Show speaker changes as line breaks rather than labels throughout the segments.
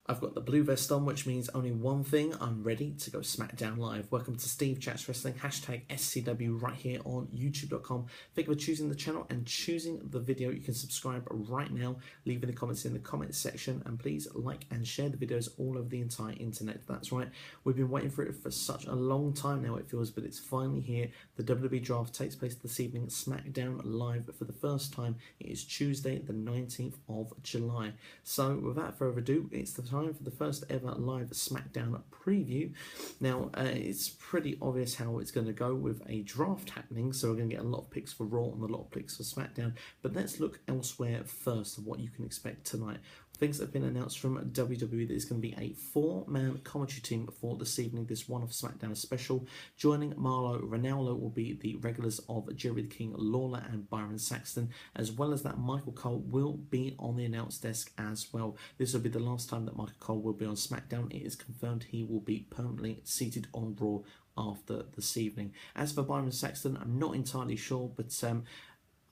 I've got the blue vest on, which means only one thing: I'm ready to go SmackDown Live. Welcome to Steve Chats Wrestling, hashtag SCW, right here on YouTube.com. Think of choosing the channel and choosing the video. You can subscribe right now, leave in the comments in the comments section, and please like and share the videos all over the entire internet. That's right, we've been waiting for it for such a long time now, it feels, but it's finally here. The WWE draft takes place this evening, SmackDown Live for the first time. It is Tuesday, the 19th of July. So without further ado, it's the time for the first ever live SmackDown preview. Now, it's pretty obvious how it's going to go with a draft happening, so we're going to get a lot of picks for Raw and a lot of picks for SmackDown, but let's look elsewhere first of what you can expect tonight. Things that have been announced from WWE: there's going to be a 4-man commentary team for this evening, this one-off SmackDown special. Joining Marlo Ronaldo will be the regulars of Jerry the King Lawler and Byron Saxton, as well as that Michael Cole will be on the announce desk as well. This will be the last time that Michael Cole will be on SmackDown. It is confirmed he will be permanently seated on Raw after this evening. As for Byron Saxton, I'm not entirely sure, but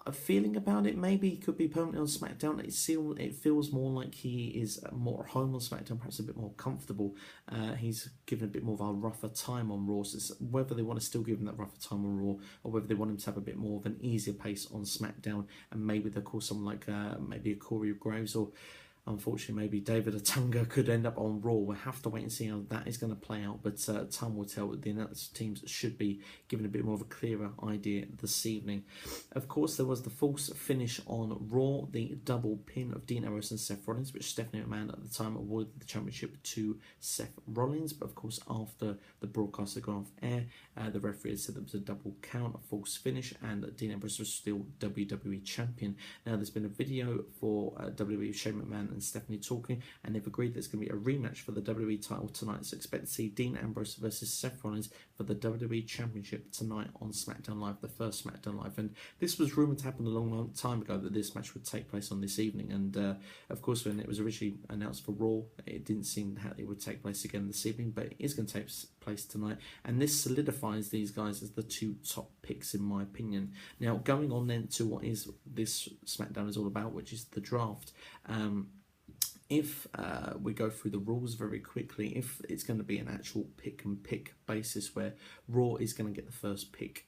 a feeling about it, maybe he could be permanently on SmackDown. It feels more like he is more at home on SmackDown, perhaps a bit more comfortable. He's given a bit more of a rougher time on Raw, so it's whether they want to still give him that rougher time on Raw, or whether they want him to have a bit more of an easier pace on SmackDown, and maybe they'll call someone like maybe a Corey Graves, or unfortunately maybe David Otunga could end up on Raw. We'll have to wait and see how that is going to play out, but time will tell. The announced teams should be given a bit more of a clearer idea this evening. Of course, there was the false finish on Raw, the double pin of Dean Ambrose and Seth Rollins, which Stephanie McMahon at the time awarded the championship to Seth Rollins, but of course after the broadcast had gone off air, the referee had said there was a double count, a false finish, and Dean Ambrose was still WWE champion. Now there's been a video for WWE, Shane McMahon and Stephanie talking, and they've agreed there's going to be a rematch for the WWE title tonight, so expect to see Dean Ambrose versus Seth Rollins for the WWE Championship tonight on SmackDown Live, the first SmackDown Live. And this was rumoured to happen a long time ago, that this match would take place on this evening, and of course when it was originally announced for Raw, it didn't seem that it would take place again this evening, but it is going to take place tonight, and this solidifies these guys as the two top picks in my opinion. Now going on then to what is this SmackDown is all about, which is the draft. If we go through the rules very quickly, if it's going to be an actual pick and pick basis where Raw is going to get the first pick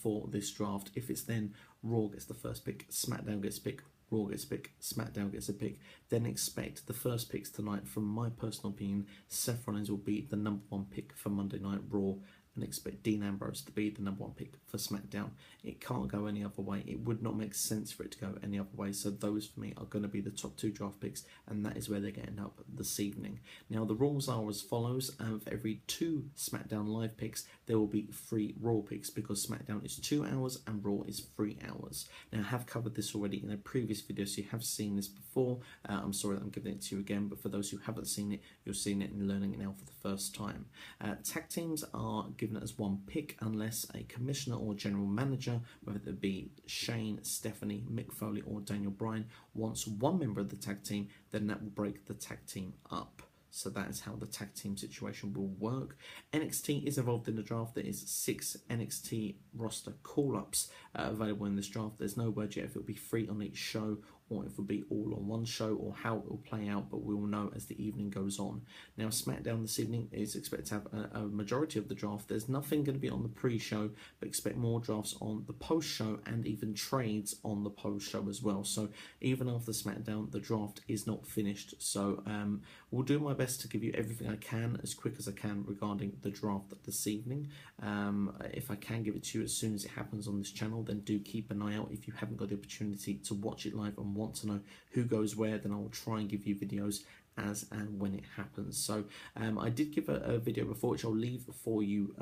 for this draft, if it's then Raw gets the first pick, SmackDown gets a pick, Raw gets a pick, SmackDown gets a pick, then expect the first picks tonight, from my personal opinion, Seth Rollins will be the #1 pick for Monday Night Raw, and expect Dean Ambrose to be the #1 pick for SmackDown. It can't go any other way. It would not make sense for it to go any other way. So those for me are going to be the top 2 draft picks, and that is where they're going to end up this evening. Now the rules are as follows: for every 2 SmackDown Live picks, there will be 3 Raw picks, because SmackDown is 2 hours and Raw is 3 hours. Now I have covered this already in a previous video, so you have seen this before. I'm sorry that I'm giving it to you again, but for those who haven't seen it, you're seeing it and learning it now for the first time. Tag teams are given as 1 pick unless a commissioner or general manager, whether it be Shane, Stephanie, Mick Foley or Daniel Bryan, wants 1 member of the tag team, then that will break the tag team up. So that is how the tag team situation will work. NXT is involved in the draft. There is 6 NXT roster call-ups available in this draft. There's no word yet if it'll be 3 on each show, or if it'll be all on one show, or how it will play out, but we will know as the evening goes on. Now SmackDown this evening is expected to have a majority of the draft. There's nothing going to be on the pre-show, but expect more drafts on the post-show, and even trades on the post-show as well. So even after SmackDown, the draft is not finished. So we'll do my best to give you everything I can as quick as I can regarding the draft this evening. If I can give it to you as soon as it happens on this channel, then do keep an eye out. If you haven't got the opportunity to watch it live and want to know who goes where, then I will try and give you videos as and when it happens. So I did give a video before, which I'll leave for you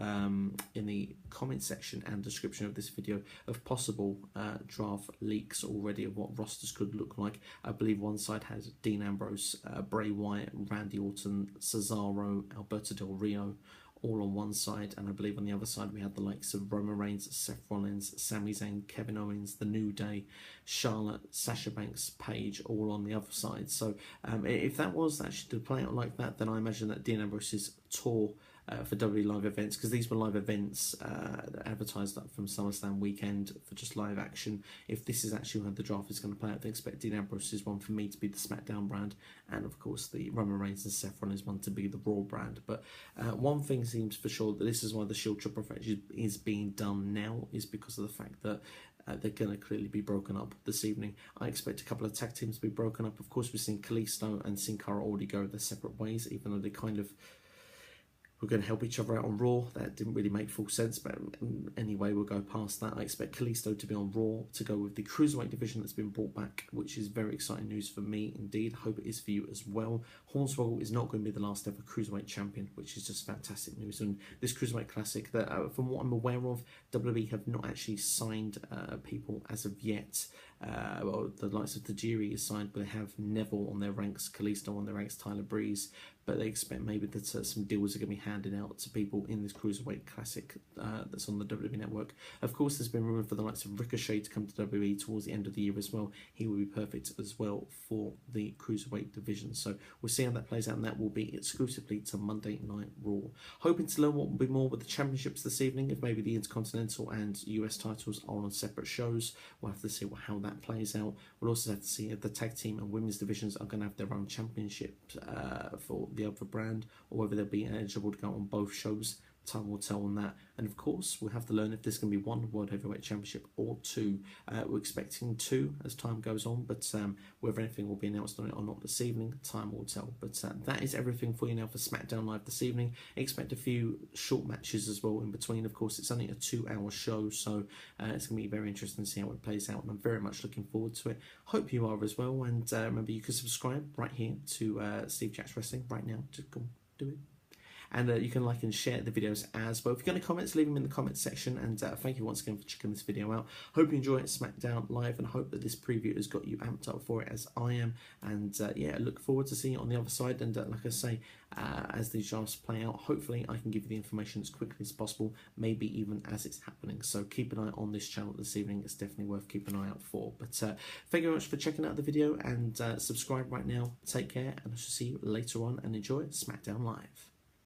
in the comment section and description of this video, of possible draft leaks already of what rosters could look like. I believe one side has Dean Ambrose, Bray Wyatt, Randy Orton, Cesaro, Alberto Del Rio, all on one side, and I believe on the other side we had the likes of Roman Reigns, Seth Rollins, Sami Zayn, Kevin Owens, The New Day, Charlotte, Sasha Banks, Paige, all on the other side. So if that was actually to play out like that, then I imagine that Dean Ambrose's tour for WWE live events, because these were live events advertised up from SummerSlam weekend for just live action. If this is actually how the draft is going to play out, they expect Dean Ambrose's one for me to be the SmackDown brand, and of course the Roman Reigns and Seth Rollins one to be the Raw brand. But one thing seems for sure, that this is why the Shield Triple Threat is being done now, is because of the fact that they're going to clearly be broken up this evening. I expect a couple of tag teams to be broken up. Of course, we've seen Kalisto and Sin Cara already go their separate ways, even though they kind of were going to help each other out on Raw. That didn't really make full sense, but anyway, we'll go past that. I expect Kalisto to be on Raw to go with the Cruiserweight division that's been brought back, which is very exciting news for me indeed. Hope it is for you as well. Hornswoggle is not going to be the last ever Cruiserweight champion, which is just fantastic news. And this Cruiserweight Classic, that from what I'm aware of, WWE have not actually signed people as of yet. Well, the likes of Tajiri is signed, but they have Neville on their ranks, Kalisto on their ranks, Tyler Breeze, but they expect maybe that some deals are going to be handed out to people in this Cruiserweight Classic that's on the WWE Network. Of course, there's been rumour for the likes of Ricochet to come to WWE towards the end of the year as well. He will be perfect as well for the Cruiserweight division. So we'll see how that plays out, and that will be exclusively to Monday Night Raw. Hoping to learn what will be more with the championships this evening, if maybe the Intercontinental and US titles are on separate shows. We'll have to see how that plays out. We'll also have to see if the tag team and women's divisions are going to have their own championship for the other brand, or whether they'll be eligible to go on both shows. Time will tell on that. And of course, we'll have to learn if there's going to be one World Heavyweight Championship or two. We're expecting two as time goes on, but whether anything will be announced on it or not this evening, time will tell. But that is everything for you now for SmackDown Live this evening. Expect a few short matches as well in between. Of course, it's only a 2-hour show, so it's going to be very interesting to see how it plays out, and I'm very much looking forward to it. Hope you are as well, and remember, you can subscribe right here to Steve Chats Wrestling right now. Just go do it. And you can like and share the videos as well. If you've got any comments, leave them in the comments section. And thank you once again for checking this video out. Hope you enjoy SmackDown Live, and hope that this preview has got you amped up for it as I am. And yeah, look forward to seeing it on the other side. And like I say, as these drafts play out, hopefully I can give you the information as quickly as possible, maybe even as it's happening. So keep an eye on this channel this evening. It's definitely worth keeping an eye out for. But thank you very much for checking out the video, and subscribe right now. Take care, and I shall see you later on, and enjoy SmackDown Live.